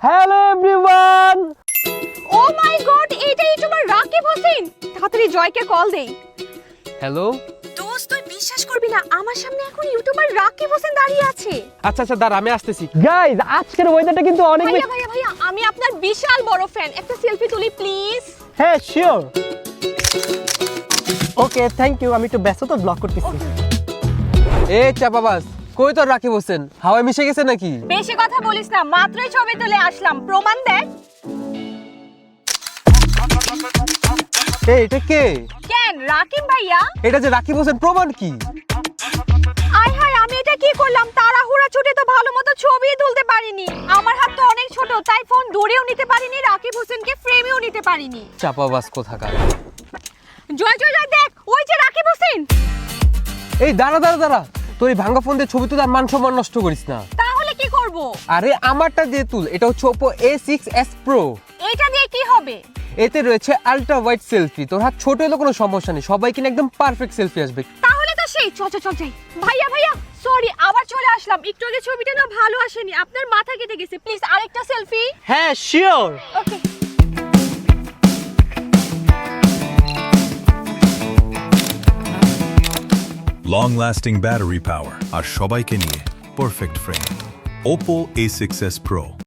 Hello everyone. Oh my god, এটা YouTuber Rakib Hossain. তাড়াতাড়ি জয়কে কল দেই। হ্যালো। দোস্ত, তুই বিশ্বাস করবি না, আমার সামনে এখন ইউটিউবার রাকিব হোসেন দাঁড়িয়ে আছে। আচ্ছা আচ্ছা দাঁড়া, আমি আসতেছি। গাইস, আজকের ওয়েদারটা কিন্তু অনেক ভাইয়া আমি আপনার বিশাল বড় ফ্যান, একটা সেলফি তুলি প্লিজ। হ্যাঁ শিওর। ওকে থ্যাংক ইউ, আমি একটু ব্যস্ত তো, ব্লক করতেছি। এ চাপাবাস, কই তোর রাকিব হোসেন? হাওয়ায় মিশে গেছে নাকি? বেশি কথা বলিস না, মাত্রই ছবি তুলে আসলাম, প্রমাণ দেখ। এটা কে? কেন রাকিব ভাইয়া? এটা যে রাকিব হোসেন, প্রমাণ কি? আয় হায়, আমি এটা কি করলাম? তাড়াহুড়া ছুটে তো ভালো মতো ছবি তুলতে পারিনি। আমার হাত তো অনেক ছোট, তাই ফোন দূরেও নিতে পারিনি, রাকিব হোসেনকে ফ্রেমেও নিতে পারিনি। চাপাবাস কোথাকার। জয় জয় জয়, দেখ ওই যে রাকিব হোসেন। এই দাঁড়া দাঁড়া দাঁড়া, তোর এই ভাঙা ফোন দিয়ে ছবি তুলে আর মান সম্মান নষ্ট করিস না। তাহলে কি করব? আরে আমারটা দিয়ে তুল, এটা হচ্ছে Oppo A6s Pro। এটা দিয়ে কি হবে? এতে রয়েছে আলট্রা ওয়াইড সেলফি। তোর হাত ছোট হলে কোনো সমস্যা নেই, সবাই কিনা একদম পারফেক্ট সেলফি আসবে। তাহলে তো সেই চল চল চল যাই। ভাইয়া সরি, আবার চলে আসলাম। একটু আগে ছবিটা না ভালো আসেনি, আপনার মাথা কেটে গেছে, প্লিজ আরেকটা সেলফি। হ্যাঁ শিওর। ওকে। Long lasting battery power আর সবাইকে নিয়ে perfect frame Oppo A6s Pro